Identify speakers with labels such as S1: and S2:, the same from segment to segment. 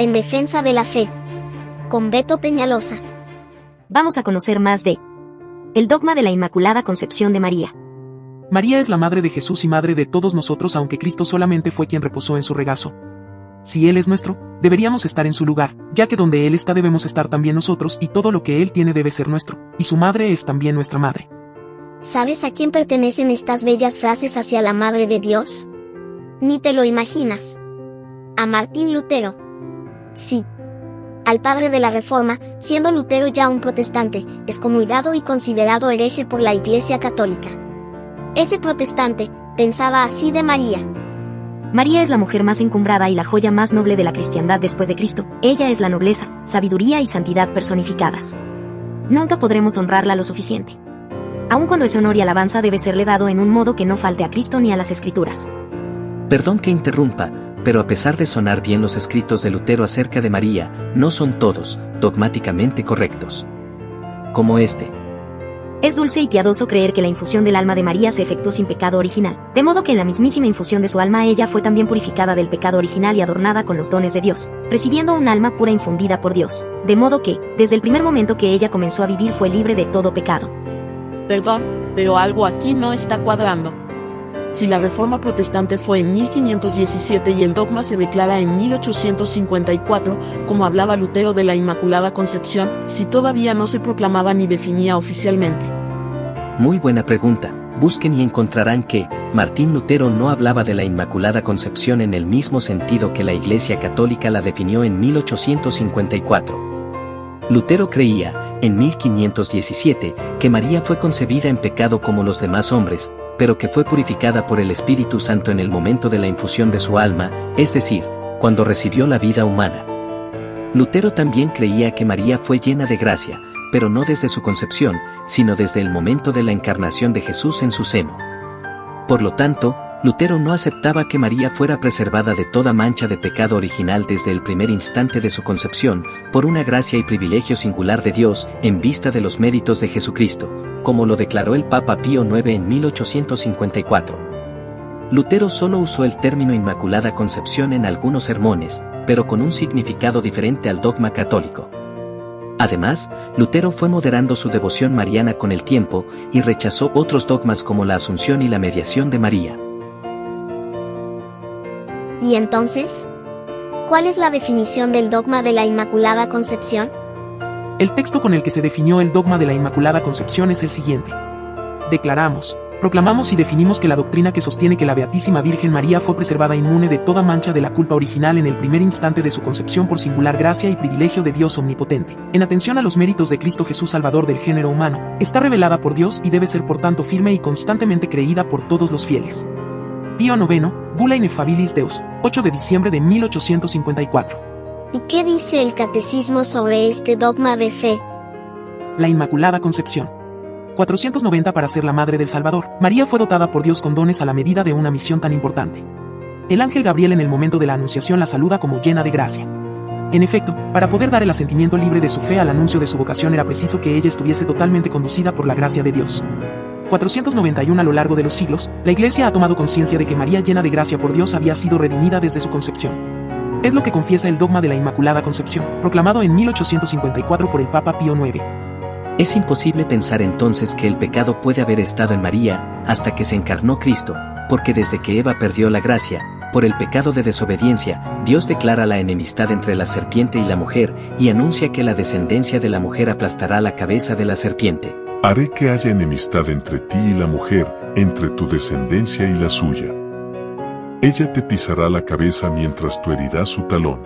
S1: En defensa de la fe, con Beto Peñalosa.
S2: Vamos a conocer más de el dogma de la Inmaculada Concepción de María.
S3: María es la madre de Jesús y madre de todos nosotros, aunque Cristo solamente fue quien reposó en su regazo. Si Él es nuestro, deberíamos estar en su lugar, ya que donde Él está debemos estar también nosotros, y todo lo que Él tiene debe ser nuestro, y su madre es también nuestra madre.
S1: ¿Sabes a quién pertenecen estas bellas frases hacia la Madre de Dios? Ni te lo imaginas. A Martín Lutero. Sí. Al padre de la Reforma, siendo Lutero ya un protestante, excomulgado y considerado hereje por la Iglesia Católica. Ese protestante pensaba así de María.
S2: María es la mujer más encumbrada y la joya más noble de la cristiandad después de Cristo. Ella es la nobleza, sabiduría y santidad personificadas. Nunca podremos honrarla lo suficiente. Aun cuando ese honor y alabanza debe serle dado en un modo que no falte a Cristo ni a las Escrituras.
S4: Perdón que interrumpa, pero a pesar de sonar bien los escritos de Lutero acerca de María, no son todos dogmáticamente correctos. Como este.
S2: Es dulce y piadoso creer que la infusión del alma de María se efectuó sin pecado original, de modo que en la mismísima infusión de su alma ella fue también purificada del pecado original y adornada con los dones de Dios, recibiendo un alma pura infundida por Dios, de modo que, desde el primer momento que ella comenzó a vivir fue libre de todo pecado.
S5: Perdón, pero algo aquí no está cuadrando. Si la Reforma Protestante fue en 1517 y el dogma se declara en 1854, como hablaba Lutero de la Inmaculada Concepción, si todavía no se proclamaba ni definía oficialmente.
S4: Muy buena pregunta. Busquen y encontrarán que Martín Lutero no hablaba de la Inmaculada Concepción en el mismo sentido que la Iglesia Católica la definió en 1854. Lutero creía, en 1517, que María fue concebida en pecado como los demás hombres, pero que fue purificada por el Espíritu Santo en el momento de la infusión de su alma, es decir, cuando recibió la vida humana. Lutero también creía que María fue llena de gracia, pero no desde su concepción, sino desde el momento de la encarnación de Jesús en su seno. Por lo tanto, Lutero no aceptaba que María fuera preservada de toda mancha de pecado original desde el primer instante de su concepción, por una gracia y privilegio singular de Dios, en vista de los méritos de Jesucristo, como lo declaró el Papa Pío IX en 1854. Lutero solo usó el término Inmaculada Concepción en algunos sermones, pero con un significado diferente al dogma católico. Además, Lutero fue moderando su devoción mariana con el tiempo, y rechazó otros dogmas como la Asunción y la mediación de María.
S1: ¿Y entonces? ¿Cuál es la definición del dogma de la Inmaculada Concepción?
S3: El texto con el que se definió el dogma de la Inmaculada Concepción es el siguiente. Declaramos, proclamamos y definimos que la doctrina que sostiene que la Beatísima Virgen María fue preservada inmune de toda mancha de la culpa original en el primer instante de su concepción por singular gracia y privilegio de Dios omnipotente, en atención a los méritos de Cristo Jesús Salvador del género humano, está revelada por Dios y debe ser por tanto firme y constantemente creída por todos los fieles. Pío IX, Bula Ineffabilis Deus, 8 de diciembre de 1854.
S1: ¿Y qué dice el Catecismo sobre este dogma de fe?
S3: La Inmaculada Concepción. 490 Para ser la madre del Salvador, María fue dotada por Dios con dones a la medida de una misión tan importante. El ángel Gabriel en el momento de la anunciación la saluda como llena de gracia. En efecto, para poder dar el asentimiento libre de su fe al anuncio de su vocación era preciso que ella estuviese totalmente conducida por la gracia de Dios. 491 A lo largo de los siglos, la Iglesia ha tomado conciencia de que María llena de gracia por Dios había sido redimida desde su concepción. Es lo que confiesa el dogma de la Inmaculada Concepción, proclamado en 1854 por el Papa Pío IX.
S4: Es imposible pensar entonces que el pecado puede haber estado en María, hasta que se encarnó Cristo, porque desde que Eva perdió la gracia, por el pecado de desobediencia, Dios declara la enemistad entre la serpiente y la mujer, y anuncia que la descendencia de la mujer aplastará la cabeza de la serpiente.
S6: Haré que haya enemistad entre ti y la mujer, entre tu descendencia y la suya. Ella te pisará la cabeza mientras tú herirás su talón.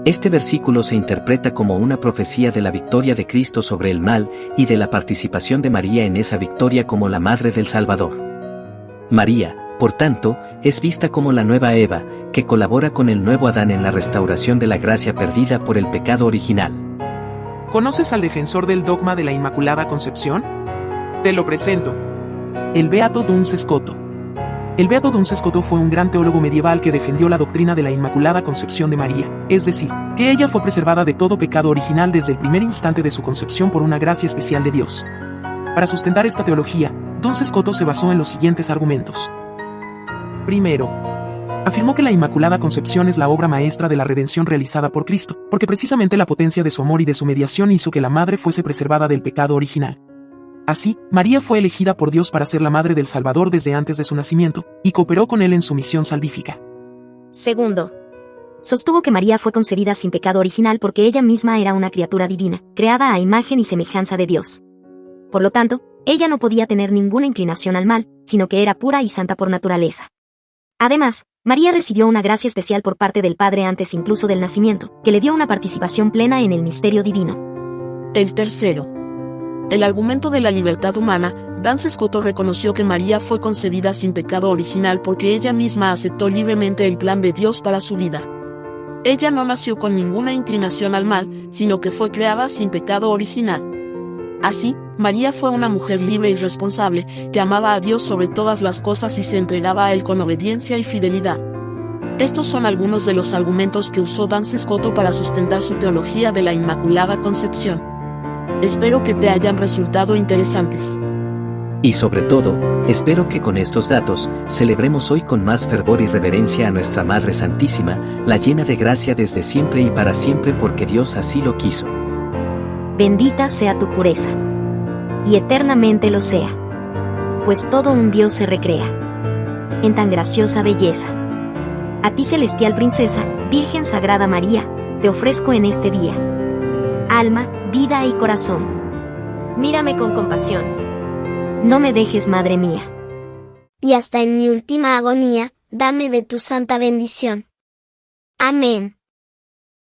S4: Este versículo se interpreta como una profecía de la victoria de Cristo sobre el mal y de la participación de María en esa victoria como la Madre del Salvador. María, por tanto, es vista como la nueva Eva, que colabora con el nuevo Adán en la restauración de la gracia perdida por el pecado original.
S3: ¿Conoces al defensor del dogma de la Inmaculada Concepción? Te lo presento. El Beato Duns Scoto. El Beato Duns Scoto fue un gran teólogo medieval que defendió la doctrina de la Inmaculada Concepción de María, es decir, que ella fue preservada de todo pecado original desde el primer instante de su concepción por una gracia especial de Dios. Para sustentar esta teología, Duns Scoto se basó en los siguientes argumentos. Primero, Afirmó que la Inmaculada Concepción es la obra maestra de la redención realizada por Cristo, porque precisamente la potencia de su amor y de su mediación hizo que la madre fuese preservada del pecado original. Así, María fue elegida por Dios para ser la madre del Salvador desde antes de su nacimiento, y cooperó con él en su misión salvífica.
S2: Segundo, sostuvo que María fue concebida sin pecado original porque ella misma era una criatura divina, creada a imagen y semejanza de Dios. Por lo tanto, ella no podía tener ninguna inclinación al mal, sino que era pura y santa por naturaleza. Además, María recibió una gracia especial por parte del Padre antes incluso del nacimiento, que le dio una participación plena en el misterio divino.
S5: El tercero. El argumento de la libertad humana. Duns Scotus reconoció que María fue concebida sin pecado original porque ella misma aceptó libremente el plan de Dios para su vida. Ella no nació con ninguna inclinación al mal, sino que fue creada sin pecado original. Así, María fue una mujer libre y responsable, que amaba a Dios sobre todas las cosas y se entregaba a Él con obediencia y fidelidad. Estos son algunos de los argumentos que usó Duns Scotus para sustentar su teología de la Inmaculada Concepción. Espero que te hayan resultado interesantes.
S4: Y sobre todo, espero que con estos datos, celebremos hoy con más fervor y reverencia a nuestra Madre Santísima, la llena de gracia desde siempre y para siempre porque Dios así lo quiso.
S2: Bendita sea tu pureza. Y eternamente lo sea. Pues todo un Dios se recrea en tan graciosa belleza. A ti, celestial princesa, Virgen Sagrada María, te ofrezco en este día alma, vida y corazón. Mírame con compasión. No me dejes, Madre mía.
S1: Y hasta en mi última agonía, dame de tu santa bendición. Amén.